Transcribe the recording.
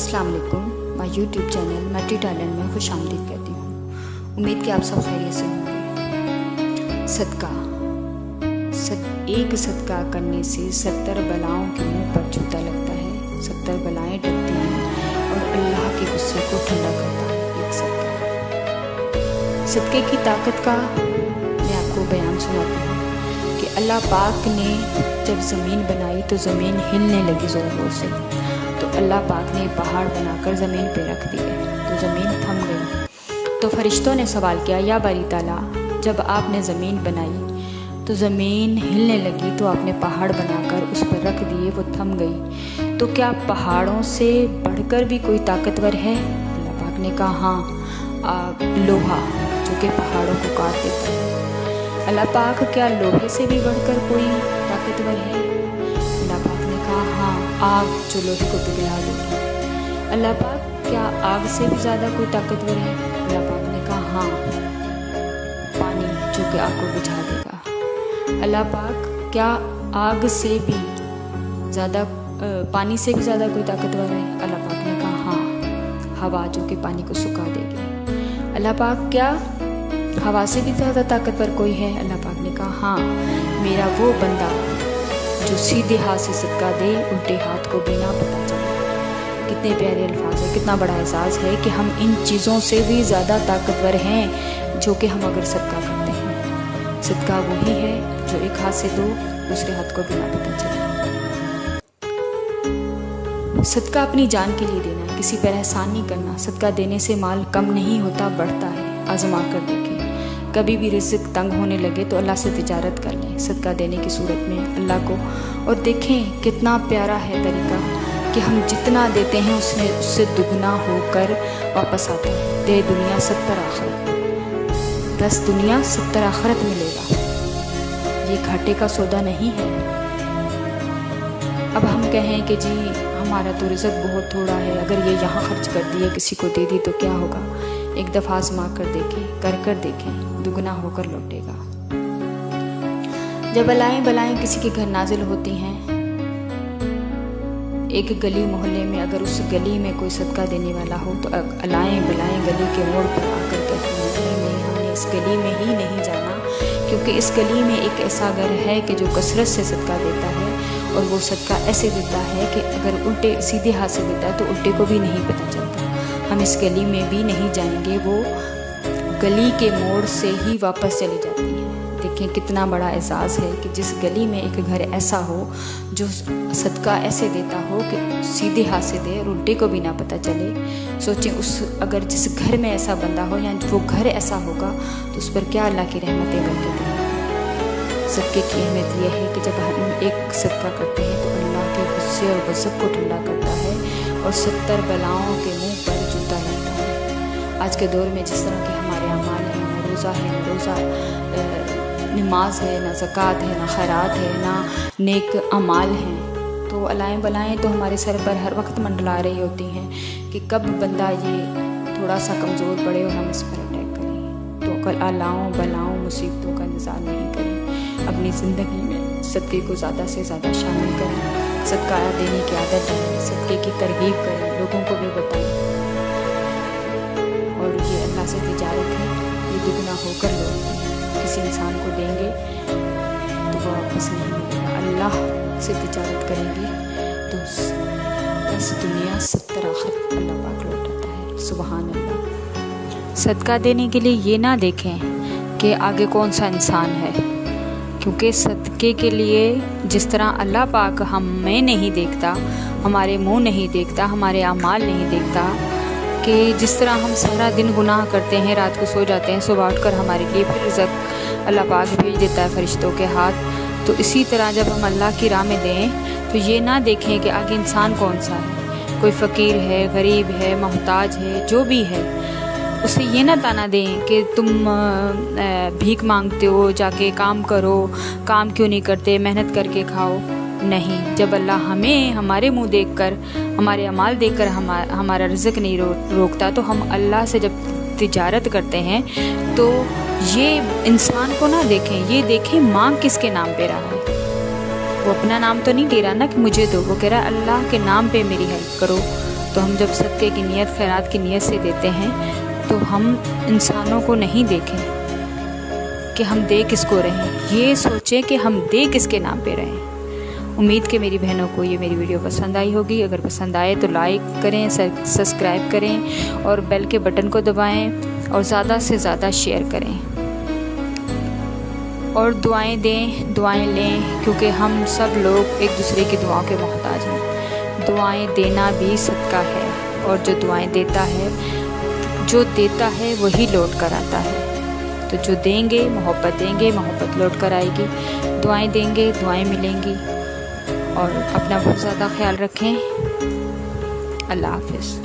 अस्सलाम वालेकुम। My YouTube channel multi talent में खुश आमदीद कहती हूँ। उम्मीद कि आप सब खैरियत से होंगे। सदका, एक सदका करने से 70 बलाओं के मुंह पर जूता लगता है, 70 बलाएं डरती हैं और अल्लाह के गुस्से को ठंडा करता है एक सदका। सदके की ताकत का मैं आपको बयान सुनाती हूँ कि अल्लाह पाक ने जब ज़मीन बनाई तो ज़मीन हिलने लगी ज़ोर ज़ोर से, तो अल्लाह पाक ने पहाड़ बनाकर ज़मीन पे रख दिए तो ज़मीन थम गई। तो फरिश्तों ने सवाल किया, या बारी ताला, जब आपने ज़मीन बनाई तो ज़मीन हिलने लगी तो आपने पहाड़ बनाकर उस पर रख दिए, वो थम गई, तो क्या पहाड़ों से बढ़कर भी कोई ताकतवर है? अल्लाह पाक ने कहा, हाँ, लोहा जो कि पहाड़ों को काट देता है। अल्लाह पाक, क्या लोहे से भी बढ़कर कोई ताकतवर है? अल्लाह पाक ने कहा, हाँ, आग जो लोहे को पिघला देगी। अल्लाह पाक, क्या आग से भी ज़्यादा कोई ताकतवर है? अल्लाह पाक ने कहा, हाँ, पानी जो कि आग को बुझा देगा। अल्लाह पाक, क्या आग से भी ज़्यादा पानी से भी ज़्यादा कोई ताकतवर है? अल्लाह पाक ने कहा, हाँ, हवा जो कि पानी को सुखा देगी। अल्लाह पाक, क्या हवा से भी ज़्यादा ताकतवर कोई है? अल्लाह पाक ने कहा, हाँ, मेरा वो बंदा जो सीधे हाथ से सदका दे, उल्टे हाथ को बिना पता चले। कितने प्यारे अल्फाज है, कितना बड़ा एहसास है कि हम इन चीज़ों से भी ज़्यादा ताकतवर हैं जो कि हम अगर सदका करते हैं। सदका वही है जो एक हाथ से दो, दूसरे हाथ को बिना पता चले। सदका अपनी जान के लिए देना, किसी पर एहसान नहीं करना। सदका देने से माल कम नहीं होता, बढ़ता है। आजमा कर देखें, कभी भी रिज़्क तंग होने लगे तो अल्लाह से तिजारत कर लें सदका देने की सूरत में अल्लाह को, और देखें कितना प्यारा है तरीका कि हम जितना देते हैं उससे दुगना होकर वापस आता है। दे दुनिया 70 आखिरत, 10 दुनिया 70 आखिरत मिलेगा। ये घाटे का सौदा नहीं है। अब हम कहें कि जी हमारा तो रिज़्क बहुत थोड़ा है, अगर ये यहाँ खर्च कर दिए, किसी को दे दी तो क्या होगा? एक दफ़ा आजमा कर देखें, कर देखें, दुगना होकर लौटेगा। जब बलाएं किसी के घर नाजिल होती हैं, एक गली मोहल्ले में अगर उस गली में कोई सदका देने वाला हो तो बलाएं गली के मोड़ पर आकर कहती हैं, नहीं, हमने इस गली में ही नहीं जाना, क्योंकि इस गली में एक ऐसा घर है कि जो कसरत से सदका देता है, और वो सदका ऐसे देता है कि अगर उल्टे सीधे हाथ से देता है तो उल्टे को भी नहीं पता चलता। हम इस गली में भी नहीं जाएंगे, वो गली के मोड़ से ही वापस चली जाती है। देखें कितना बड़ा एजाज़ है कि जिस गली में एक घर ऐसा हो जो सदका ऐसे देता हो कि सीधे हाथ से दे और उल्टे को भी ना पता चले। सोचें अगर जिस घर में ऐसा बंदा हो या वो घर ऐसा होगा तो उस पर क्या अल्लाह की रहमतें बरकतें हैं। सदके की अहमियत यह है कि जब हम एक सदका करते हैं तो अल्लाह के गुस्से और गज़ब को ठंडा करता है और 70 बलाओं के मुंह पर जूता लगता है। आज के दौर में जिस तरह के हमारे अमाल हैं, ना रोज़ा है, ना रोज़ा नमाज है, ना ज़कात है, ना खैरात है, ना नेक अमाल हैं, तो अलाएं बलाएं तो हमारे सर पर हर वक्त मंडला रही होती हैं कि कब बंदा ये थोड़ा सा कमज़ोर पड़े और हम इस पर अटैक करें। तो कल अलाओं बलाओं मुसीबतों का इंतज़ार नहीं करें, अपनी ज़िंदगी में सदक़े को ज़्यादा से ज़्यादा शामिल करें, सदका देने की आदत डालें, सदक़े की तरगीब करें, लोगों को भी बताएं। और ये अल्लाह से तिजारत है, ये दुगना होकर लौटती है। किसी इंसान को देंगे तो वो वापस नहीं मिलेगा। अल्लाह से तिजारत करेंगे तो 10 दुनिया 70 आखिरत अल्लाह पाक लौटाता है। सुबहान अल्लाह। सदका देने के लिए ये ना देखें कि आगे कौन सा इंसान है, क्योंकि सदक़े के लिए जिस तरह अल्लाह पाक हमें नहीं देखता, हमारे मुंह नहीं देखता, हमारे अमाल नहीं देखता, कि जिस तरह हम सारा दिन गुनाह करते हैं, रात को सो जाते हैं, सुबह उठकर हमारे लिए फिर रिज़्क अल्लाह पाक भेज देता है फरिश्तों के हाथ, तो इसी तरह जब हम अल्लाह की राह में दें तो ये ना देखें कि आगे इंसान कौन सा है, कोई फ़कीर है, गरीब है, मोहताज है, जो भी है, उसे ये ना ताना दें कि तुम भीख मांगते हो, जाके काम करो, काम क्यों नहीं करते, मेहनत करके खाओ। नहीं, जब अल्लाह हमें हमारे मुंह देखकर, हमारे अमाल देखकर हमारा रिज़्क नहीं रोकता, तो हम अल्लाह से जब तिजारत करते हैं तो ये इंसान को ना देखें, ये देखें मांग किसके नाम पे रहा है। वो अपना नाम तो नहीं ले रहा ना कि मुझे दो, वो कह रहा है अल्लाह के नाम पे मेरी हेल्प करो, تو ہم جب صدقے کی نیت، خیرات کی نیت سے دیتے ہیں تو ہم انسانوں کو نہیں دیکھیں کہ ہم دے کس کو رہے ہیں، یہ سوچیں کہ ہم دے کس کے نام پہ رہیں۔ امید کہ میری بہنوں کو یہ میری ویڈیو پسند آئی ہوگی۔ اگر پسند آئے تو لائک کریں، سبسکرائب کریں اور بیل کے بٹن کو دبائیں اور زیادہ سے زیادہ شیئر کریں اور دعائیں دیں، دعائیں لیں، کیونکہ ہم سب لوگ ایک دوسرے کی دعاؤں کے محتاج ہیں۔ دعائیں دینا بھی صدقہ ہے، اور جو دعائیں دیتا ہے وہی لوٹ کر آتا ہے۔ تو جو دیں گے محبت دیں گے، محبت لوٹ کر آئے گی۔ دعائیں دیں گے، دعائیں ملیں گی، اور اپنا بہت زیادہ خیال رکھیں۔ اللہ حافظ۔